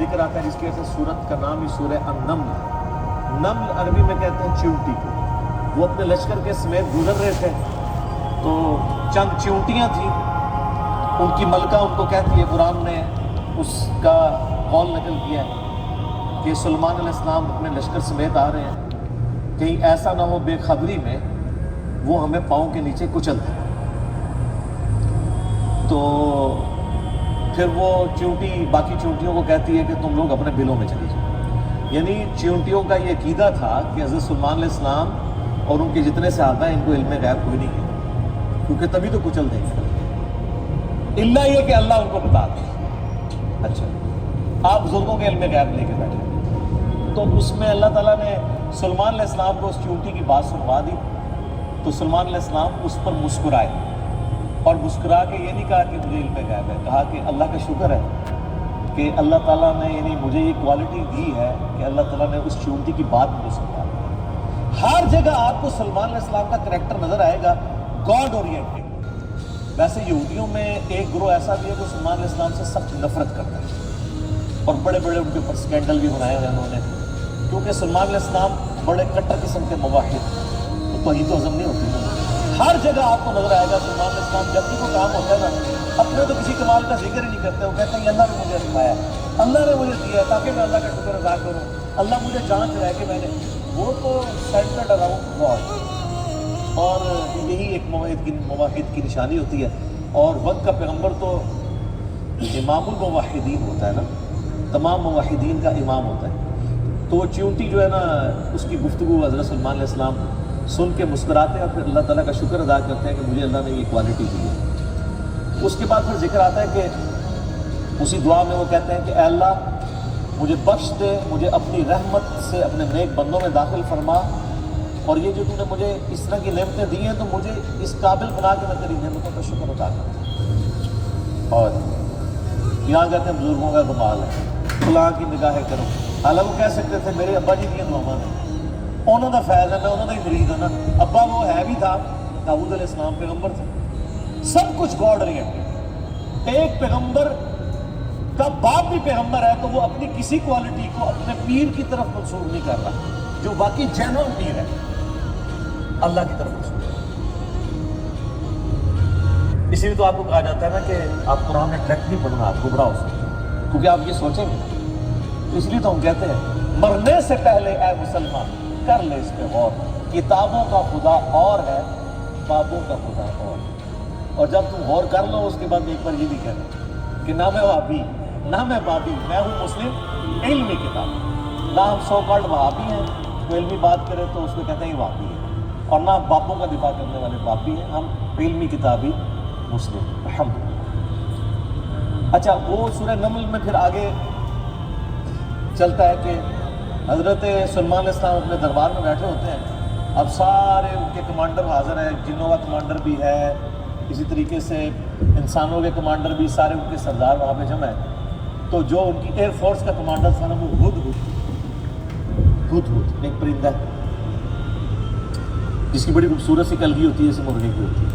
ذکر آتا ہے جس کی وجہ سے سورت کا نام ہی سورہ النمل ہے۔ نمل عربی میں کہتے ہیں چیونٹی کو۔ وہ اپنے لشکر کے سمیت گزر رہے تھے تو چند چیونٹیاں تھیں، ان کی ملکہ ان کو کہتی ہے، قرآن نے اس کا قول نقل کیا ہے کہ سلیمان علیہ السلام اپنے لشکر سمیت آ رہے ہیں، کہیں ایسا نہ ہو بے خبری میں وہ ہمیں پاؤں کے نیچے کچل دیں۔ تو پھر وہ چیونٹی باقی چیونٹیوں کو کہتی ہے کہ تم لوگ اپنے بلوں میں چلی جاؤ۔ یعنی چیونٹیوں کا یہ عقیدہ تھا کہ حضرت سلیمان علیہ السلام اور ان کے جتنے صحابہ ہیں ان کو علم غیب کوئی نہیں ہے، کیونکہ تبھی تو کچل دیں گے، الا یہ کہ اللہ ان کو بتا دے۔ اچھا، آپ بزرگوں کے علم غیب لے کے بیٹھے، تو اس میں اللہ تعالیٰ نے سلیمان علیہ السلام کو اس چیونٹی کی بات سنوا دی، تو سلیمان علیہ السلام اس پر مسکرائے، اور مسکرا کے یہ نہیں کہا کہ مجھے علم غیب ہے، کہا کہ اللہ کا شکر ہے کہ اللہ تعالیٰ نے یعنی مجھے یہ کوالٹی دی ہے کہ اللہ تعالیٰ نے اس چیونٹی کی بات مجھے سنوا دی۔ ہر جگہ آپ کو سلیمان علیہ السلام کا کریکٹر نظر آئے گا گاڈ اورینٹڈ۔ ویسے یہودیوں میں ایک گروہ ایسا بھی ہے جو سلیمان علیہ السلام سے سخت نفرت کرتا ہے، اور بڑے بڑے ان کے اوپر اسکینڈل بھی بنائے ہوئے انہوں نے، کیونکہ سلیمان علیہ السلام بڑے کٹر قسم کے موحد، تو توحید و عزم نہیں ہوتی۔ ہر جگہ آپ کو نظر آئے گا سلیمان علیہ السلام جب بھی کوئی کام ہوتا ہے نا، اپنے تو کسی کمال کا ذکر ہی نہیں کرتے، وہ کہتے ہیں اللہ نے مجھے آزمایا ہے، اللہ نے مجھے دیا ہے تاکہ میں اللہ کا شکر ادا کروں، اللہ مجھے جانچ رہا ہے کہ میں نے، وہ تو سینٹرڈ اراؤنڈ گاڈ، اور یہی ایک موحد کی نشانی ہوتی ہے۔ اور وقت کا پیغمبر تو امام الموحدین ہوتا ہے نا، تمام موحدین کا امام ہوتا ہے، تو وہ چیونٹی جو ہے نا اس کی گفتگو حضرت سلیمان علیہ السلام سن کے مسکراتے ہیں اور پھر اللہ تعالیٰ کا شکر ادا کرتے ہیں کہ مجھے اللہ نے یہ کوالٹی دی ہے۔ اس کے بعد پھر ذکر آتا ہے کہ اسی دعا میں وہ کہتے ہیں کہ اے اللہ مجھے بخش دے، مجھے اپنی رحمت سے اپنے نیک بندوں میں داخل فرما، اور یہ جو تو نے مجھے اس طرح کی نعمتیں دی ہیں تو مجھے اس قابل بنا کے میں تیری نعمتوں کا شکر ادا کرتا۔ اور یہاں کہتے ہیں بزرگوں کا کمال ہے، فلاں کی نگاہیں کرو، حالانکہ وہ کہہ سکتے تھے میرے ابا جی دیا دعاواں نے، انہوں کا فیض ہے، میں انہوں کا ہی مرید ہوں نا، ابا وہ ہے بھی تھا، داؤد علیہ السلام پیغمبر تھے، سب کچھ گاڈ اورینٹڈ۔ ایک پیغمبر کا باپ بھی پیغمبر ہے تو وہ اپنی کسی کوالٹی کو اپنے پیر کی طرف منسوب نہیں کر رہا، جو باقی جینوئن پیر ہے اللہ کی طرف منسوب ہے۔ اسی لیے تو آپ کو کہا جاتا ہے نا کہ آپ قرآن میں ڈائریکٹ نہیں پڑھنا، آپ گمراہ ہو سکتے، کیونکہ آپ یہ سوچیں گے، تو اس لیے تو ہم کہتے ہیں مرنے سے پہلے اے مسلمان کر لے اس پہ غور، کتابوں کا خدا اور ہے، بابوں کا خدا اور جب تم غور کر لو اس کے بعد ایک بار یہ بھی کہنا کہ نہ میں وہابی نہ میں بابی، میں ہوں مسلم علمی کتاب، نہ ہم سو کالڈ وہابی ہیں، کوئی علمی بات کرے تو اس کو کہتے ہیں وہابی ہے، اور نہ بابوں کا دفاع کرنے والے بابی ہیں، ہم علمی کتابی مسلم الحمدللہ۔ اچھا، وہ سورہ نمل میں پھر آگے چلتا ہے کہ حضرت سلیمان علیہ السلام اپنے دربار میں بیٹھے ہوتے ہیں، اب سارے ان کے کمانڈر حاضر ہیں، جنوں کا کمانڈر بھی ہے، اسی طریقے سے انسانوں کے کمانڈر بھی، سارے ان کے سردار وہاں پہ جمع ہیں، تو جو ان کی ایئر فورس کا کمانڈر تھا نا وہ ہدہد ایک پرندہ ہے جس کی بڑی خوبصورت سی کلگی ہوتی ہے، اسے مرغے کی ہوتی ہے،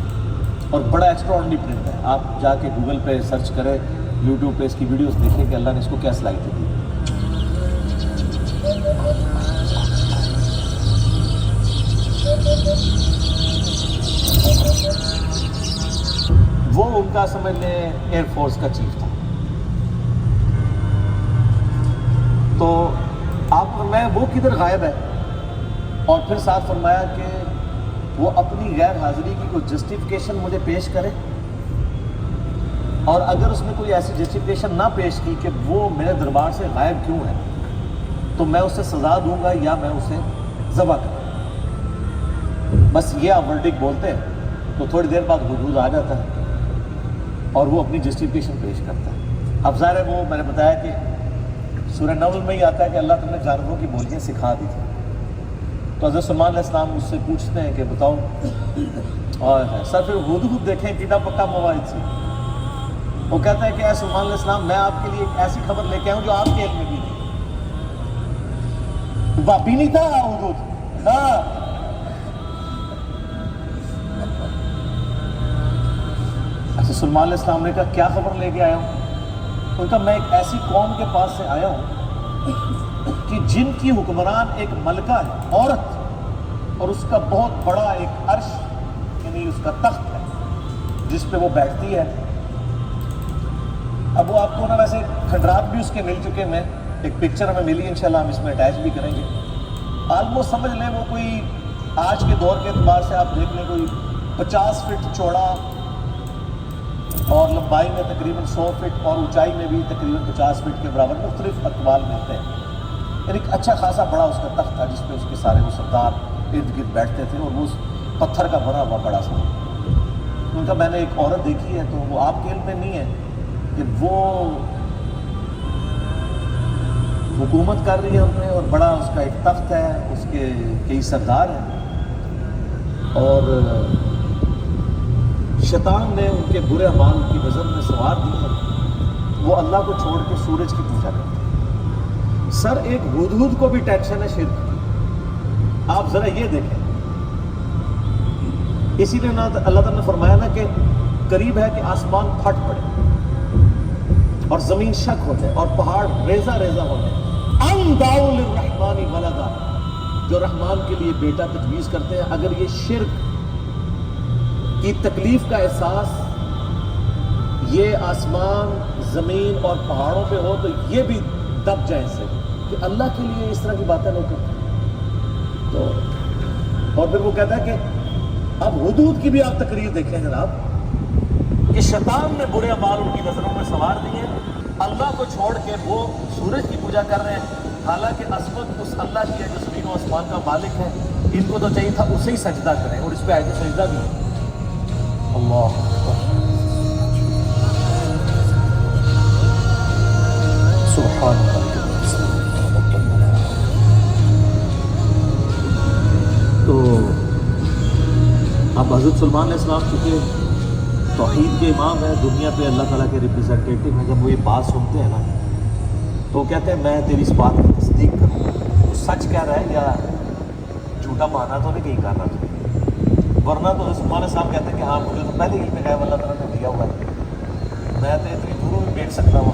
اور بڑا ایکسٹرا آرڈنری پرندہ ہے۔ آپ جا کے گوگل پہ سرچ کریں، یوٹیوب پہ اس کی ویڈیوز دیکھیں کہ اللہ نے اس کو کیا صلاحیت دی۔ وہ ان کا سمجھ لیں ایئر فورس کا چیف تھا۔ تو آپ فرمایا وہ کدھر غائب ہے، اور پھر ساتھ فرمایا کہ وہ اپنی غیر حاضری کی کوئی جسٹیفیکیشن مجھے پیش کرے، اور اگر اس نے کوئی ایسی جسٹیفیکیشن نہ پیش کی کہ وہ میرے دربار سے غائب کیوں ہے تو میں اسے سزا دوں گا یا میں اسے ذبح کروں۔ بس یہ آپ ورڈکٹ بولتے ہیں تو تھوڑی دیر بعد ہدہد آ جاتا ہے اور وہ اپنی جسٹیفیکیشن پیش کرتا ہے۔ اب ظاہر ہے وہ میں نے بتایا کہ سورہ نمل میں ہی آتا ہے کہ اللہ تعالیٰ نے جانوروں کی بولیاں سکھا دی تھی، تو حضرت سلیمان علیہ السلام مجھ سے پوچھتے ہیں کہ بتاؤ، اور سر پھر ہدہد دیکھیں کتنا پکا مواد سے، وہ کہتا ہے کہ اے سلیمان علیہ السلام میں آپ کے لیے ایک ایسی خبر لے کے آؤں جو آپ کے علم میں بھی نہیں۔ باپی نہیں تھا ہدہد، ہاں اچھا، سلیمان علیہ السلام نے کہا کیا خبر لے کے آیا ہوں؟ ان کا میں ایک ایسی قوم کے پاس سے آیا ہوں کہ جن کی حکمران ایک ملکہ ہے، عورت، اور اس کا بہت بڑا ایک عرش یعنی اس کا تخت ہے جس پہ وہ بیٹھتی ہے. اب وہ آپ کو نا ویسے کھنڈرات بھی اس کے مل چکے ہیں، ایک پکچر ہمیں ملی، انشاءاللہ ہم اس میں اٹیچ بھی کریں گے. آلموسٹ سمجھ لیں وہ کوئی آج کے دور کے اعتبار سے آپ دیکھ لیں کوئی 50 فٹ چوڑا اور لمبائی میں تقریباً 100 فٹ اور اونچائی میں بھی تقریباً 50 فٹ کے برابر، مختلف اقوال ملتے ہیں. ایک اچھا خاصا بڑا اس کا تخت تھا جس پہ اس کے سارے وہ سردار ارد گرد بیٹھتے تھے، اور وہ اس پتھر کا بنا ہوا بڑا سا. ان کا میں نے ایک عورت دیکھی ہے، تو وہ آپ کے علم میں نہیں ہے کہ وہ حکومت کر رہی ہے ان میں، اور بڑا اس کا ایک تخت ہے، اس کے کئی سردار ہیں، اور شیطان نے ان کے برے اعمال کی نظر میں سوار دی ہے. وہ اللہ کو چھوڑ کے سورج کی پوجا کرتے ہیں. سر ایک ہدہد کو بھی ٹینشن ہے شرک کی. آپ ذرا یہ دیکھیں، اسی لیے اللہ تعالیٰ نے فرمایا نا کہ قریب ہے کہ آسمان پھٹ پڑے اور زمین شک ہو جائے اور پہاڑ ریزہ ریزہ ہو جائے. ان دعوا للرحمن ولدا، جو رحمان کے لیے بیٹا تجویز کرتے ہیں، اگر یہ شرک کی تکلیف کا احساس یہ آسمان زمین اور پہاڑوں پہ ہو تو یہ بھی دب جائیں سے کہ اللہ کے لیے اس طرح کی باتیں لوگ کرتے ہیں. تو اور پھر وہ کہتا ہے کہ اب حدود کی بھی آپ تقریر دیکھیں جناب کہ شیطان نے برے اعمال ان کی نظروں میں سوار دیے، اللہ کو چھوڑ کے وہ سورج کی پوجا کر رہے ہیں، حالانکہ عظمت اس اللہ کی ہے جو زمین و آسمان کا مالک ہے. ان کو تو چاہیے تھا اسے ہی سجدہ کریں، اور اس پہ آئے سجدہ بھی ہے. اللہ سبحان اللہ. تو اب حضرت سلمان علیہ السلام چونکہ توحید کے امام ہیں، دنیا پہ اللہ تعالیٰ کے ریپرزنٹیٹیو ہیں، جب وہ یہ بات سنتے ہیں نا تو کہتے ہیں میں تیری اس بات کی تصدیق کروں گا، تو سچ کہہ رہا ہے یا جھوٹا بہانا تو نہیں کہیں کر رہا تو. ورنہ تو حضرت سلمان علیہ السلام کہتے ہیں کہ ہاں مجھے تو پہلے ہی میں اللہ تعالیٰ نے دیا ہوا ہے، میں تو اتنی دوروں بھی بیٹھ سکتا ہوں.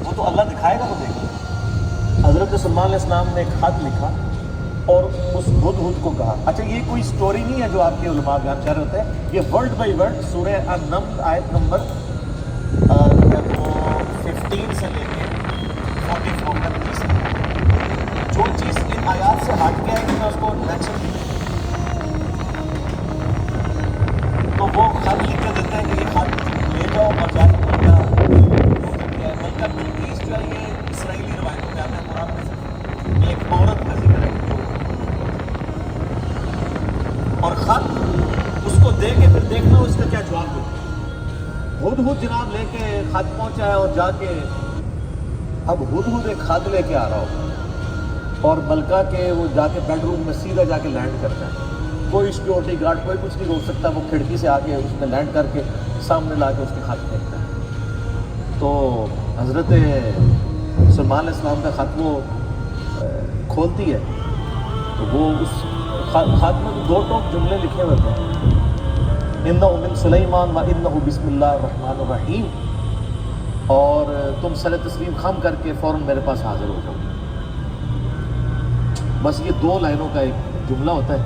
وہ تو اللہ دکھائے گا تو دیکھ گا. حضرت سلمان علیہ السلام نے ایک خط لکھا اور اس ہدہد کو کہا. اچھا یہ کوئی سٹوری نہیں ہے جو آپ کے علماء بیان کر رہے ہوتے ہیں، یہ ورڈ بائی ورڈ سورہ النمل آیت نمبر 15 سے لے کے 44 تک کی. جو چیز ان آیات سے ہٹ کے ہے میں اس کو مینشن کی تو وہ خط لکھ کے دیتے ہیں کہ یہ خط لے جاؤ اور جا کے ملکہ بلقیس جو ہے یہ اسرائیلی روایتوں میں آتا ہے قرآن میں ایک عورت کا ذکر ہے اور خط اس کو دے کے پھر دیکھنا اس کا کیا جواب دو. ہدہد جناب لے کے خط پہنچا ہے اور جا کے اب ہدہد ایک خط لے کے آ رہا ہو اور ملکہ کے وہ جا کے بیڈ روم میں سیدھا جا کے لینڈ کرتا ہے. کوئی سیکورٹی گارڈ کوئی کچھ نہیں روک سکتا، وہ کھڑکی سے آ کے اس میں لینڈ کر کے سامنے لا کے اس کے خط پھینکتا ہے. تو حضرت سلمان علیہ السلام کا خط وہ کھولتی ہے تو وہ اس خط میں 2 ٹوک جملے لکھے ہوئے تھے، انہ من سلیمان و انہ بسم اللہ الرحمن الرحیم، اور تم صلی تسلیم خم کر کے فوراً میرے پاس حاضر ہو جاؤ. بس یہ 2 لائنوں کا ایک جملہ ہوتا ہے.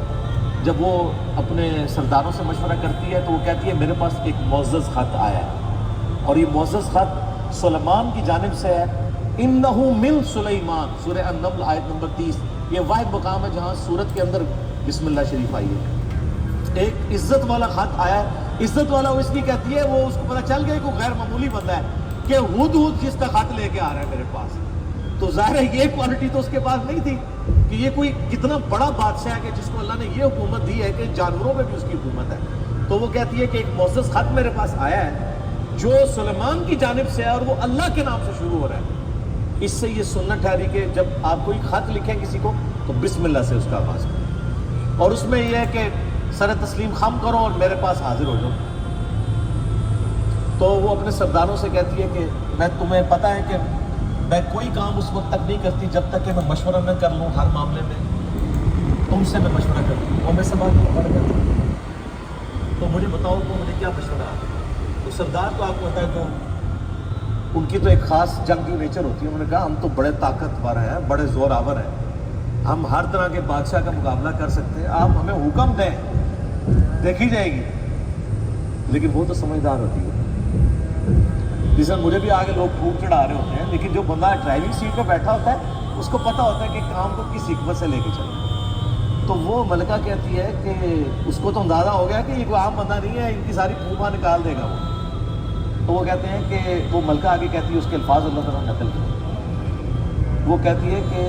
جب وہ اپنے سرداروں سے مشورہ کرتی ہے تو وہ کہتی ہے میرے پاس ایک معزز خط آیا ہے اور یہ معزز خط سلیمان کی جانب سے ہے. انہ من سلیمان سورہ النمل آیت نمبر 30. یہ واحد مقام ہے جہاں سورت کے اندر بسم اللہ شریف آئی ہے. ایک عزت والا خط آیا ہے. عزت والا وہ اس لیے کہتی ہے وہ اس کو پتہ چل گیا کہ غیر معمولی بندہ ہے کہ ہدہد جس کا خط لے کے آ رہا ہے میرے پاس. تو ظاہر ہے یہ کوالٹی تو اس کے پاس نہیں تھی کہ یہ کوئی کتنا بڑا بادشاہ ہے کہ جس کو اللہ نے یہ حکومت دی ہے کہ جانوروں میں بھی اس کی حکومت ہے. تو وہ کہتی ہے کہ ایک معزز خط میرے پاس آیا ہے جو سلیمان کی جانب سے ہے اور وہ اللہ کے نام سے شروع ہو رہا ہے. اس سے یہ سنت ٹھہری کہ جب آپ کوئی خط لکھیں کسی کو تو بسم اللہ سے اس کا آغاز کریں، اور اس میں یہ ہے کہ سر تسلیم خم کرو اور میرے پاس حاضر ہو جاؤ. تو وہ اپنے سرداروں سے کہتی ہے کہ میں تمہیں پتہ ہے کہ میں کوئی کام اس وقت تک نہیں کرتی جب تک کہ میں مشورہ نہ کر لوں. ہر معاملے میں تم سے میں مشورہ کرتی ہوں اور میں سب آدمی پڑھ کرتی ہوں. تو مجھے بتاؤ تو مجھے کیا مشورہ آ. تو سردار تو آپ کو پتہ ہے تو ان کی تو ایک خاص جنگجو نیچر ہوتی ہے. انہوں نے کہا ہم تو بڑے طاقتور ہیں, بڑے زور آور ہیں, ہم ہر طرح کے بادشاہ کا مقابلہ کر سکتے ہیں, آپ ہمیں حکم دیں, دیکھی جائے گی. لیکن وہ تو سمجھدار ہوتی ہے. جس میں مجھے بھی آگے لوگ پھونک چڑھا رہے ہوتے ہیں, لیکن جو بندہ ڈرائیونگ سیٹ پہ بیٹھا ہوتا ہے اس کو پتہ ہوتا ہے کہ کام کو کس حکمت سے لے کے چلنا. تو وہ ملکہ کہتی ہے کہ اس کو تو اندازہ ہو گیا کہ یہ کوئی عام بندہ نہیں ہے, ان کی ساری پھوپھا نکال دے گا وہ. تو وہ کہتے ہیں کہ وہ ملکہ آگے کہتی ہے, اس کے الفاظ اللہ تعالیٰ نے نقل کیے. وہ کہتی ہے کہ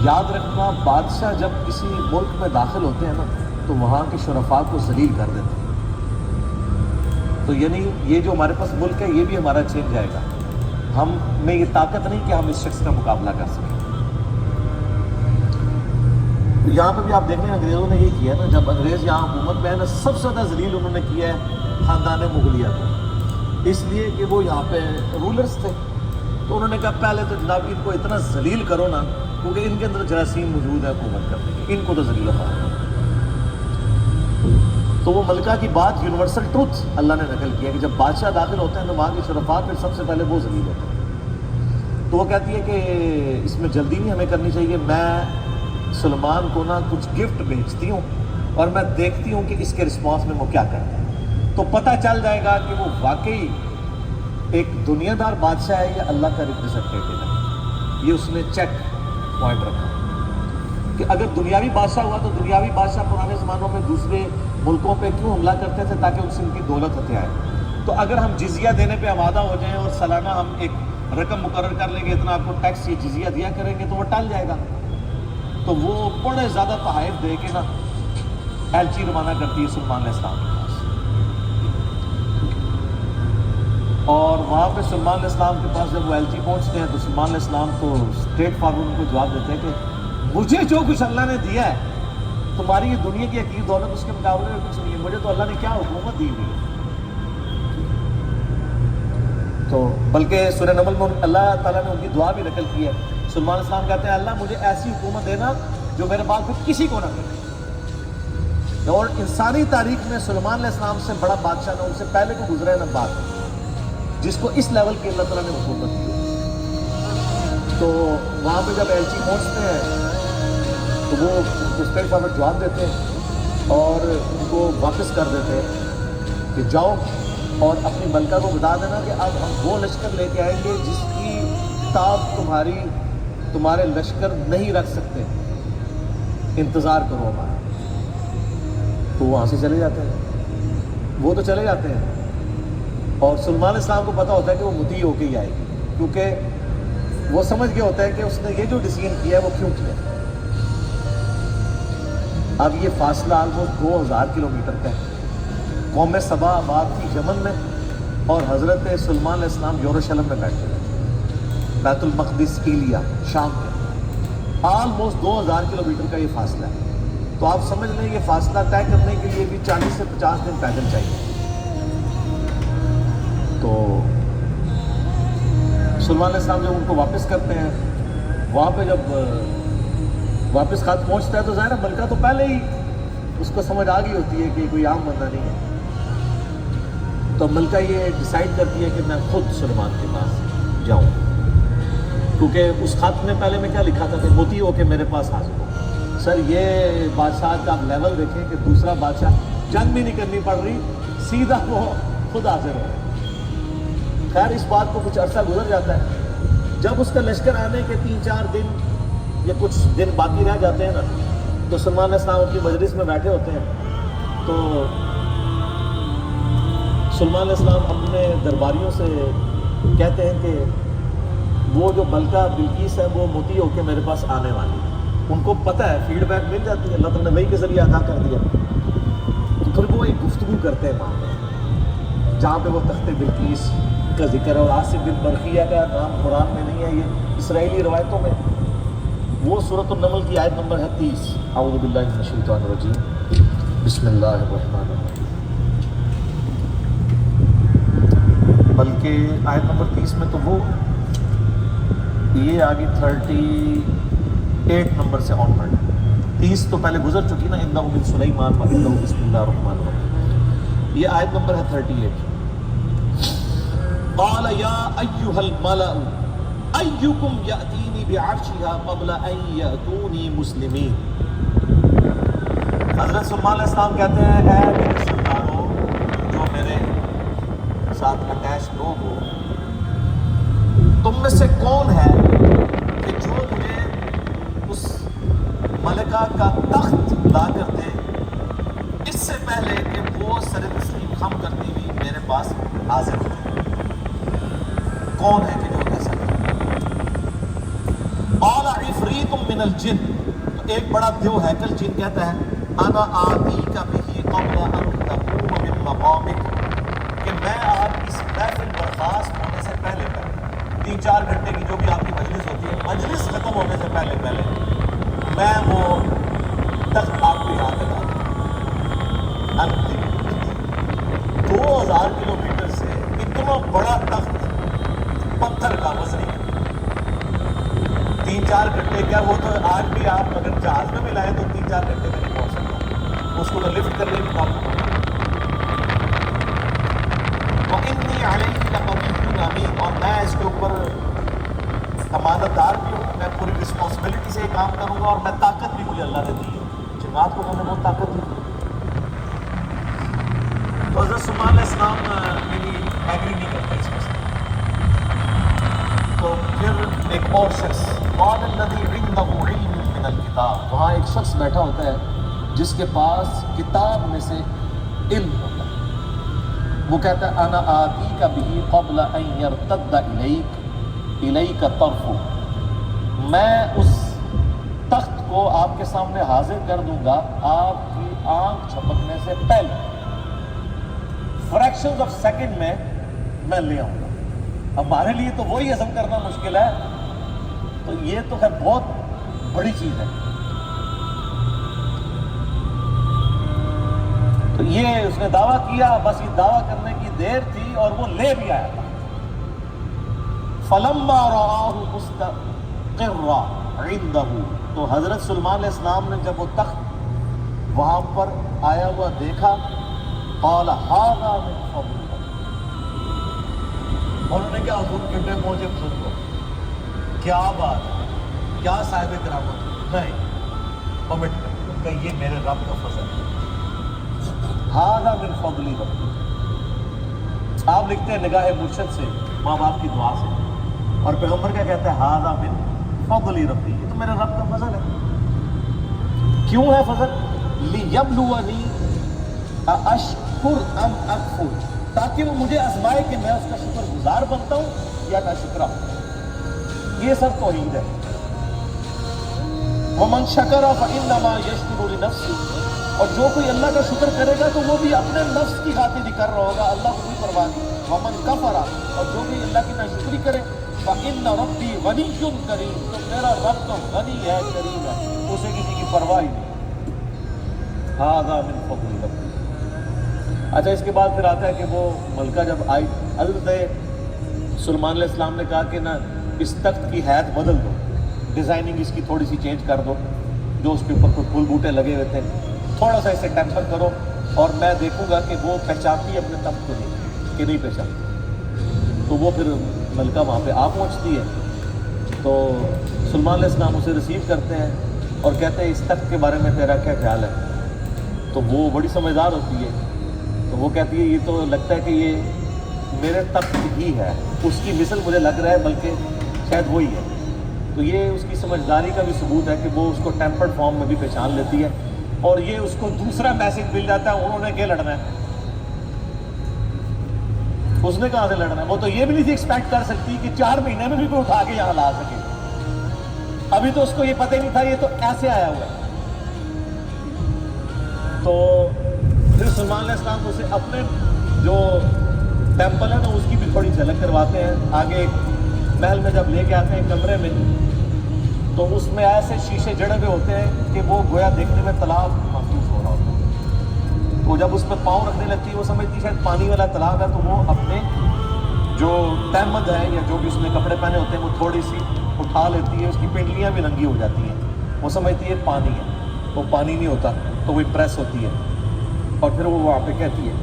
یاد رکھنا, بادشاہ جب کسی ملک میں داخل ہوتے ہیں نا تو وہاں کے شرفاء کو ذلیل کر دیتے ہیں. تو یعنی یہ جو ہمارے پاس ملک ہے یہ بھی ہمارا چھین جائے گا. ہم میں یہ طاقت نہیں کہ ہم اس شخص کا مقابلہ کر سکیں. یہاں پہ بھی آپ دیکھ رہے ہیں انگریزوں نے یہ کیا ہے نا, جب انگریز یہاں حکومت میں ہے نا, سب سے زیادہ ذلیل انہوں نے کیا ہے خاندان مغلیہ کو, اس لیے کہ وہ یہاں پہ رولرز تھے. تو انہوں نے کہا پہلے تو جناب ان کو اتنا ذلیل کرو نا, کیونکہ ان کے اندر جراثیم موجود ہے حکومت کرنے کی, ان کو تو ذلیل کرو. تو وہ ملکہ کی بات یونیورسل ٹروتھ اللہ نے نقل کیا کہ جب بادشاہ داخل ہوتے ہیں تو وہاں کے شرفاء پھر سب سے پہلے وہ ذلیل ہوتے ہیں. تو وہ کہتی ہے کہ اس میں جلدی نہیں ہمیں کرنی چاہیے, میں سلمان کو نا کچھ گفٹ بھیجتی ہوں اور میں دیکھتی ہوں کہ اس کے رسپانس میں وہ کیا کرتے ہیں, تو پتہ چل جائے گا کہ وہ واقعی ایک دنیا دار بادشاہ ہے یا اللہ کا ریپرزنٹیٹیو ہے. یہ اس نے چیک پوائنٹ رکھا کہ اگر دنیاوی بادشاہ ہوا تو دنیاوی بادشاہ پرانے زمانوں میں دوسرے ملکوں پہ کیوں حملہ کرتے تھے, تاکہ ان سے ان کی دولت ہتھیائے. تو اگر ہم جزیہ دینے پہ آمادہ ہو جائیں اور سالانہ ہم ایک رقم مقرر کر لیں گے, اتنا آپ کو ٹیکس یا جزیہ دیا کریں گے, تو وہ ٹل جائے گا. تو وہ بڑے زیادہ تحائف دے کے نا ایلچی روانہ کرتی ہے سلمان علیہ السلام کے پاس. اور وہاں پہ سلمان علیہ السلام کے پاس جب وہ ایلچی پہنچتے ہیں تو سلمان علیہ السلام تو اسٹریٹ فارورڈ ان کو جواب دیتے ہیں کہ مجھے جو کچھ اللہ نے دیا ہے, تمہاری یہ دنیا کی حقیقی دولت اس کے مقابلے میں کچھ نہیں ہے. مجھے تو اللہ نے کیا حکومت دی ہوئی ہے. تو بلکہ سورہ نمل میں اللہ تعالیٰ نے ان کی دعا بھی نقل کی ہے. سلمان علیہ السلام کہتے ہیں اللہ مجھے ایسی حکومت دینا جو میرے بعد پھر کسی کو نہ کرے. اور انسانی تاریخ میں سلمان علیہ السلام سے بڑا بادشاہ نہ ان سے پہلے کو گزرا ہے نہ بعد, جس کو اس لیول کی اللہ تعالیٰ نے حکومت دی. تو وہاں پہ جب ایلچی پہنچتے ہیں تو وہ اسٹریٹ فارورڈ جواب دیتے ہیں اور ان کو واپس کر دیتے ہیں کہ جاؤ اور اپنی ملکہ کو بتا دینا کہ اب ہم وہ لشکر لے کے آئیں گے جس کی تاب تمہارے لشکر نہیں رکھ سکتے, انتظار کرو ہمارا. تو وہاں سے چلے جاتے ہیں, وہ تو چلے جاتے ہیں. اور سلمان علیہ السلام کو پتہ ہوتا ہے کہ وہ مطیع ہو کے ہی آئے گی, کیونکہ وہ سمجھ گیا ہوتا ہے کہ اس نے یہ جو ڈیسیژن کیا ہے وہ کیوں کیا. اب یہ فاصلہ آلموسٹ 2000 کلومیٹر کا ہے. قوم سبا آباد تھی یمن میں اور حضرت سلمان علیہ السلام یروشلم میں بیٹھے تھے, بیت المقدس ایلیا شام کے. آلموسٹ 2000 کلومیٹر کا یہ فاصلہ ہے. تو آپ سمجھ لیں یہ فاصلہ طے کرنے کے لیے بھی 40 سے 50 دن پیدل چاہیے. تو سلمان علیہ السلام جب ان کو واپس کرتے ہیں, وہاں پہ جب واپس خط پہنچتا ہے تو ظاہر ہے ملکہ تو پہلے ہی اس کو سمجھ آ گئی ہوتی ہے کہ کوئی عام بندہ نہیں ہے. تو ملکہ یہ ڈیسائیڈ کرتی ہے کہ میں خود سلمان کے پاس جاؤں, کیونکہ اس خط میں پہلے میں کیا لکھا تھا کہ مطیع ہو کے میرے پاس حاضر ہو. سر یہ بادشاہ کا آپ لیول دیکھیں کہ دوسرا بادشاہ جنگ بھی نہیں کرنی پڑ رہی, سیدھا وہ خود حاضر ہو. خیر اس بات کو کچھ عرصہ گزر جاتا ہے. جب اس کا لشکر آنے کے 3-4 دن یا کچھ دن باقی رہ جاتے ہیں نا, تو سلمان علیہ السلام اپنی مجلس میں بیٹھے ہوتے ہیں. تو سلمان علیہ السلام اپنے درباریوں سے کہتے ہیں کہ وہ جو ملکہ بلقیس ہے وہ مطیع ہو کے میرے پاس آنے والی ہے. ان کو پتہ ہے, فیڈ بیک مل جاتی ہے, اللہ تعالیٰ نے وحی کے ذریعے آگاہ کر دیا. تو پھر وہ ایک گفتگو کرتے ہیں وہاں پہ, جہاں پہ وہ تخت بلقیس کا ذکر ہے. اور عاصم بن برقیہ کا نام قرآن میں نہیں ہے, یہ اسرائیلی روایتوں میں. وہ سورۃ النمل کی آیت نمبر ہے 30. اعوذ باللہ من الشیطان الرجیم, بسم اللہ الرحمن الرحیم. بلکہ آیت نمبر 30 میں تو وہ یہ آگے 38 نمبر سے آن پڑھ. 30 تو پہلے گزر چکی نا, انہ من سلیمان و انہ بسم اللہ الرحمن الرحیم. یہ آیت نمبر ہے 38. قال یا ایھا الملأ ایکم یأتینی بعرشها قبل ان یأتونی مسلمین. حضرت سلیمان علیہ السلام کہتے ہیں اے میرے سرداروں جو میرے ساتھ اٹیچ لوگ ہو، تم میں سے کون ہے کہ جو مجھے اس ملکہ کا تخت لا کر دے اس سے پہلے کہ وہ سر تسلیم خم کرتی ہوئی میرے پاس حاضر ہو؟ کون ہے کہ جو کہہ سکے؟ قال عفریت من الجن، تو ایک بڑا دیو ہیکل جن کہتا ہے انا آتیک بہ قبل ان تقوم من مقامک، کہ میں آپ اس محفل برخاست ہونے سے پہلے 3-4 گھنٹے کی جو بھی آپ کی مجلس ہوتی ہے، مجلس ختم ہونے سے پہلے میں وہ تخت آپ کو یہاں پہ لا دوں. 2000 کلومیٹر سے اتنا بڑا تخت پتھر کا وزنی 3-4 گھنٹے کیا، وہ تو آج بھی آپ اگر جہاز میں بھی لائیں تو 3-4 گھنٹے میں نہیں پہنچ سکتا، اس کو تو لفٹ کرنے کی کام کرنا. وَإِنِّي عَلَيْهِ لَقَوِيٌّ أَمِينٌ، اور میں اس کے اوپر امانت دار بھی ہوں، میں پوری رسپانسبلٹی سے یہ کام کروں گا، اور میں طاقت بھی مجھے اللہ نے دی ہے، جماعت کو میں نے بہت طاقت دی. تو حضرت سلیمان علیہ السلام ایگری نہیں کرتے اس میں. تو پھر ایک اور شخص قال الذی عنده علم من الکتاب، وہاں ایک شخص بیٹھا ہوتا ہے جس کے پاس کتاب میں سے علم ہوتا ہے. وہ کہتا ہے انا آتیک بہ قبل ان یرتد الیک طرفہ، میں اس تخت کو آپ کے سامنے حاضر کر دوں گا آپ کی آنکھ جھپکنے سے پہلے، فریکشنز آف سیکنڈ میں لے آؤں گا. ہمارے لیے تو وہی ہضم کرنا مشکل ہے، تو یہ تو ہے بہت بڑی چیز ہے. تو یہ اس نے دعویٰ کیا، بس یہ دعویٰ کرنے کی دیر تھی اور وہ لے بھی آیا تھا. فلما رآہ مستقرا عنده، تو حضرت سلیمان علیہ السلام نے جب وہ تخت وہاں پر آیا ہوا دیکھا، قال ھذا من فضل اللہ، انہوں نے کیا حضور کتنے پہنچے بزرگ کو، کیا بات ہے، کیا صاحب کرامت، نہیں کمٹ کر کہ یہ میرے رب کا فضل ہے. ھذا من فضل ربی، آپ لکھتے ہیں نگاہ مرشد سے، ماں باپ کی دعا سے، اور پیغمبر کیا کہتا ہے ھذا من فضل ربی، یہ تو میرے رب کا فضل ہے. کیوں ہے فضل؟ لیبلونی اشکر ام اکفر، تاکہ وہ مجھے آزمائے کہ میں اس کا شکر گزار بنتا ہوں یا ناشکرا. یہ سب توحید ہے. ومن شکر فانما یشکر لنفسہ، اور جو کوئی اللہ کا شکر کرے گا تو وہ بھی اپنے نفس کی خاطر ہی کر رہا ہوگا، اللہ کو کوئی پرواہ نہیں. ومن کفر، اور جو کوئی اللہ کی ناشکری کرے، فإن ربی غنی کریم، تو میرا رب تو غنی ہے، کریم ہے، اسے کسی کی پرواہ ہی نہیں. ھذا من فضل ربی. اچھا اس کے بعد پھر آتا ہے کہ وہ ملکہ جب آئی، حضرت سلیمان علیہ السلام نے کہا کہ نا اس تخت کی حیت بدل دو، ڈیزائننگ اس کی تھوڑی سی چینج کر دو، جو اس کے اوپر کوئی پھول بوٹے لگے ہوئے تھے تھوڑا سا اسے ٹیمپر کرو، اور میں دیکھوں گا کہ وہ پہچانتی ہے اپنے تخت کو نہیں کہ نہیں پہچانتی. تو وہ پھر ملکہ وہاں پہ آ پہنچتی ہے، تو سلیمان علیہ السلام اسے ریسیو کرتے ہیں اور کہتے ہیں اس تخت کے بارے میں تیرا کیا خیال ہے. تو وہ بڑی سمجھدار ہوتی ہے، تو وہ کہتی ہے یہ تو لگتا ہے کہ یہ میرے تخت ہی ہے، اس کی مثل مجھے لگ رہا ہے بلکہ شاید وہی ہے. تو یہ اس کی سمجھداری کا بھی ثبوت ہے کہ وہ اس کو ٹیمپرڈ فارم میں بھی پہچان لیتی ہے. اور یہ اس کو دوسرا میسج مل جاتا ہے، انہوں نے کیا لڑنا ہے، اس نے کہاں سے لڑنا ہے. وہ تو یہ بھی نہیں تھی ایکسپیکٹ کر سکتی کہ 4 مہینے میں بھی کوئی اٹھا کے یہاں لا سکے. ابھی تو اس کو یہ پتہ ہی نہیں تھا یہ تو ایسے آیا ہوا ہے. تو پھر سلیمان علیہ السلام اسے اپنے جو ٹیمپل ہے نا اس کی بھی تھوڑی جھلک کرواتے ہیں. آگے محل میں جب لے کے آتے ہیں کمرے میں، تو اس میں ایسے شیشے جڑے ہوئے ہوتے ہیں کہ وہ گویا دیکھنے میں تالاب محسوس ہو رہا ہوتا ہے. تو جب اس پہ پاؤں رکھنے لگتی ہے وہ سمجھتی شاید پانی والا تالاب ہے، تو وہ اپنے جو تہمد ہے یا جو بھی اس نے کپڑے پہنے ہوتے ہیں وہ تھوڑی سی اٹھا لیتی ہے، اس کی پنڈلیاں بھی ننگی ہو جاتی ہیں، وہ سمجھتی ہے پانی ہے، وہ پانی نہیں ہوتا، تو وہ امپریس ہوتی ہے. اور پھر وہ وہاں پہ کہتی ہے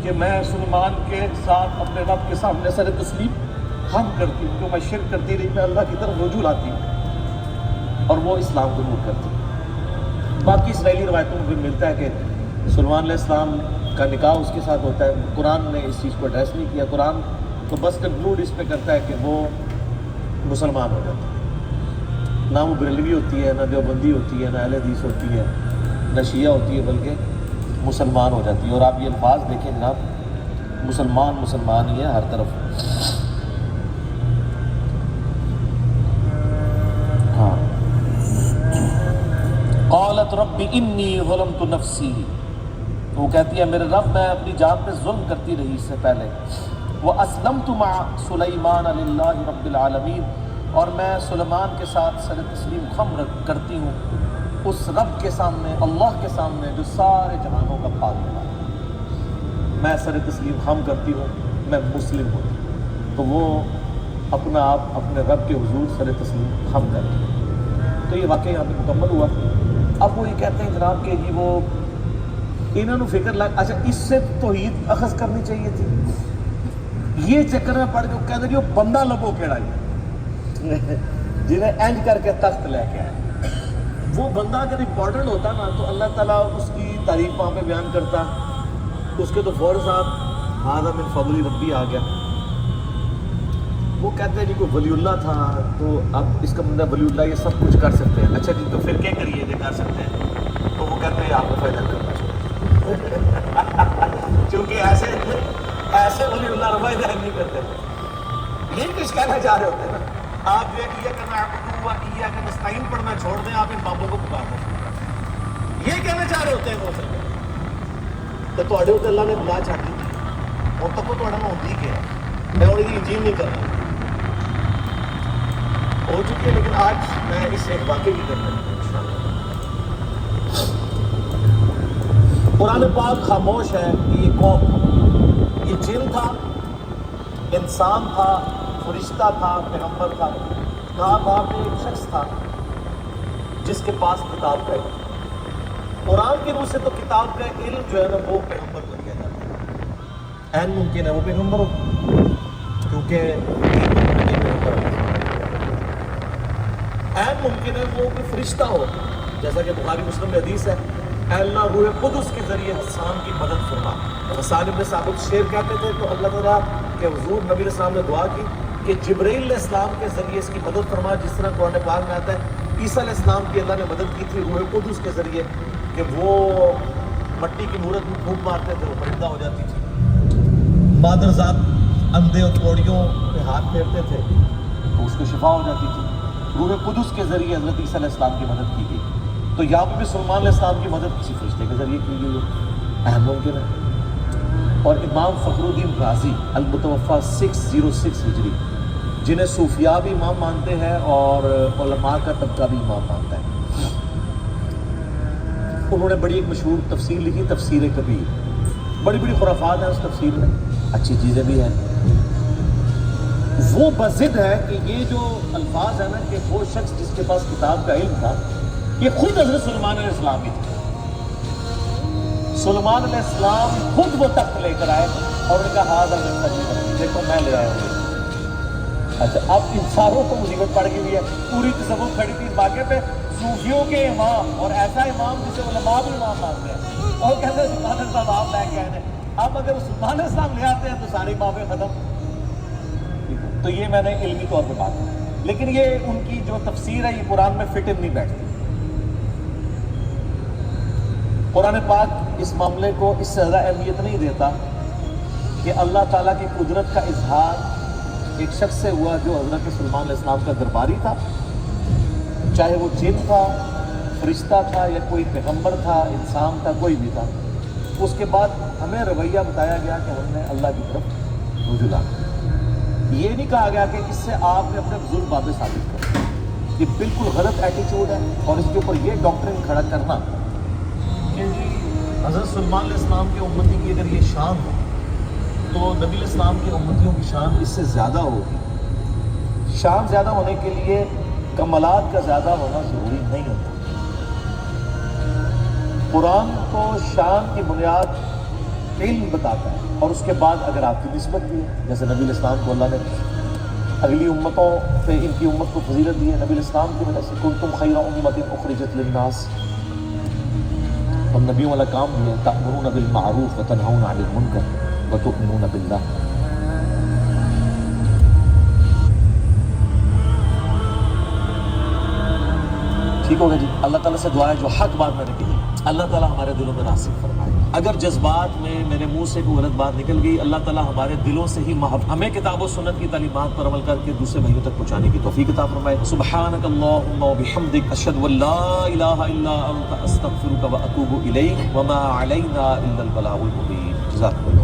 کہ میں سلمان کے ساتھ اپنے رب کے سامنے سر تسلیم خم کرتی ہوں، جو میں شرک کرتی رہی میں اللہ کی طرف رجوع لاتی ہوں، اور وہ اسلام قبول کرتی ہوں۔ باقی اسرائیلی روایتوں میں بھی ملتا ہے کہ سلمان علیہ السلام کا نکاح اس کے ساتھ ہوتا ہے۔ قرآن نے اس چیز کو ایڈریس نہیں کیا، قرآن تو بس کنکلوڈ اس پہ کرتا ہے کہ وہ مسلمان ہو جاتا ہے، نہ وہ بریلوی ہوتی ہے، نہ دیوبندی ہوتی ہے، نہ اہل حدیث ہوتی ہے، نہ شیعہ ہوتی ہے، بلکہ مسلمان ہو جاتی ہے۔ اور آپ یہ الفاظ دیکھیں جناب، مسلمان مسلمان ہی ہے ہر طرف۔ ہاں، قالت رب انی ظلمت نفسی، وہ کہتی ہے میرے رب میں اپنی جان پہ ظلم کرتی رہی اس سے پہلے، واسلمت مع سلیمان للہ رب العالمین، اور میں سلیمان کے ساتھ سر تسلیم خم کرتی ہوں اس رب کے سامنے، اللہ کے سامنے جو سارے جہانوں کا پالنے والا ہے۔ میں سر تسلیم خم کرتی ہوں، میں مسلم ہوتی ہوں، تو وہ اپنا آپ اپنے رب کے حضور سر تسلیم خم کرتی ہے۔ تو یہ واقعہ یہاں پہ مکمل ہوا۔ اب وہ یہ کہتے ہیں جناب کہ جی وہ انہوں نے فکر لگ، اچھا اس سے توحید اخذ کرنی چاہیے تھی، یہ چکر میں پڑھ کے وہ کہتے ہیں وہ بندہ لبو کیڑا ہی جنہیں اینج کر کے تخت لے کے آئے۔ وہ بندہ اگر امپورٹنٹ ہوتا نا تو اللہ تعالیٰ اس کی تعریف وہاں پہ بیان کرتا، اس کے تو فوراً صاحب ہذا من فضل ربی آ گیا۔ وہ کہتے ہیں جی کوئی ولی اللہ تھا تو اب اس کا بندہ ولی اللہ یہ سب کچھ کر سکتے ہیں، اچھا جی تو پھر کیا کریے جو کر سکتے ہیں؟ تو وہ کہتے ہیں آپ کو فائدہ کرنا چونکہ ایسے ولی اللہ رفع دہن نہیں کرتے۔ یہ کچھ کہنا چاہ رہے ہوتے ہیں نا، آپ یہ کرنا ایاک نستعین پڑھنا چھوڑ دیں، آپ ان بابوں کو پکار دیں، یہ کہنا چاہ رہے ہوتے ہیں وہ سب۔ تو تھوڑے اتنے اللہ نے بلا چاہتی تھی اور تک وہ تھوڑا میں ہوتی کہ میں انہیں یقین نہیں کرنا ہو چکی ہے، لیکن آج میں اس ایک واقعے کی کرنا ہوں۔ قرآن پاک خاموش ہے کہ یہ قوم، یہ جن تھا، انسان تھا، فرشتہ تھا، پیغمبر تھا، کہاں پہ ایک شخص تھا جس کے پاس کتاب کا علم، قرآن کی روح سے تو کتاب کا علم جو ہے نا وہ پیغمبر کو دیا جاتا ہے۔ عین ممکن ہے وہ پیغمبر ہو، کیونکہ عین ممکن ہے وہ کوئی فرشتہ ہو، جیسا کہ بخاری مسلم میں حدیث ہے، اے اللہ روح قدس کے ذریعے حسان کی مدد فرما۔ حسان ابن ثابت شیر کہتے تھے تو اللہ تعالیٰ کے حضور نبی علیہ السلام نے دعا کی کہ جبرائیل علیہ السلام کے ذریعے اس کی مدد فرما، جس طرح قرآن پاک میں آتا ہے عیسیٰ علیہ السلام کی اللہ نے مدد کی تھی روح قدس کے ذریعے کہ وہ مٹی کی مورت میں پھونک مارتے تھے وہ پرندہ ہو جاتی تھی، مادرزاد اندھے اور کوڑیوں پہ ہاتھ پھیرتے تھے تو اس کو شفا ہو جاتی تھی۔ روح قدس کے ذریعے حضرت عیسیٰ علیہ السلام کی مدد کی گئی، تو یہاں پہ بھی سلیمان علیہ السلام کی مدد کسی فرشتے کے ذریعے کی گئی ہے، اہم ممکن ہے۔ اور امام فخر الدین رازی المتوفیٰ 606 ہجری، جنہیں صوفیاء بھی امام مانتے ہیں اور علماء کا طبقہ بھی امام مانتا ہے، انہوں نے بڑی ایک مشہور تفسیر لکھی، تفسیر کبیر، بڑی بڑی خرافات ہیں اس تفسیر میں، اچھی چیزیں بھی ہیں۔ وہ بضد ہے کہ یہ جو الفاظ ہے نا کہ وہ شخص جس کے پاس کتاب کا علم تھا یہ خود حضرت سلیمان علیہ السلام ہی تھے۔ سلیمان علیہ السلام خود وہ تخت لے کر آئے اور ان کا ہاتھ دیکھو میں لے آیا ہوں۔ اچھا اب ان ساروں کو مصیبت پڑ گئی ہے، پوری تصوف کھڑی تھی واقعے پہ، صوفیوں کے امام اور ایسا امام جسے علماء بھی امام مانتے ہیں، اور کہتے ہیں سلیمان علیہ السلام آپ لے کے آئے ہیں۔ اب اگر سلیمان علیہ السلام لے آتے ہیں تو ساری باتیں ختم۔ تو یہ میں نے علمی طور پہ بات کی، لیکن یہ ان کی جو تفسیر ہے یہ قرآن میں فٹ ان نہیں بیٹھتی۔ قرآن پاک اس معاملے کو اس سے زیادہ اہمیت نہیں دیتا کہ اللہ تعالیٰ کی قدرت کا اظہار ایک شخص سے ہوا جو حضرت سلیمان علیہ السلام کا درباری تھا، چاہے وہ جن تھا، فرشتہ تھا یا کوئی پیغمبر تھا، انسان تھا، کوئی بھی تھا۔ اس کے بعد ہمیں رویہ بتایا گیا کہ ہم نے اللہ کی طرف رجوع لانا، یہ نہیں کہا گیا کہ اس سے آپ نے اپنے بزرگ باتیں ثابت کر، یہ بالکل غلط ایٹیچیوڈ ہے۔ اور اس کے اوپر یہ ڈاکٹرن کھڑا کرنا کہ جی حضرت سلیمان علیہ السلام کے امتی کی اگر یہ شان ہو تو نبی علیہ السلام کے امتیوں کی شان اس سے زیادہ ہوگی۔ شان زیادہ ہونے کے لیے کمالات کا زیادہ ہونا ضروری نہیں ہوتا۔ قرآن کو شان کی بنیاد علم بتاتا ہے، اور اس کے بعد اگر آپ کی نسبت بھی ہے، جیسے نبی الاسلام کو اللہ نے اگلی امتوں پہ ان کی امت کو فضیلت دی ہے نبی الاسلام کی وجہ سے، کنتم خیر امۃ اخرجت للناس، اور نبیوں والا کام بھی ہے تأمرون بالمعروف وتنہون عن المنکر وتؤمنون باللہ۔ ٹھیک ہوگا جی؟ اللہ تعالیٰ سے دعا ہے جو حق بات میں نے کہی اللہ تعالیٰ ہمارے دلوں میں ناصب فرمائے، اگر جذبات میں میرے منہ سے کوئی غلط بات نکل گئی اللہ تعالیٰ ہمارے دلوں سے ہی ہمیں کتاب و سنت کی تعلیمات پر عمل کر کے دوسرے بھائیوں تک پہنچانے کی توفیق عطا فرمائے۔ سبحانک اللہم وبحمدک اشہد ان لا الہ الا انت استغفرک واتوب الیک وما علینا الا البلاغ المبین۔ جزاکم اللہ۔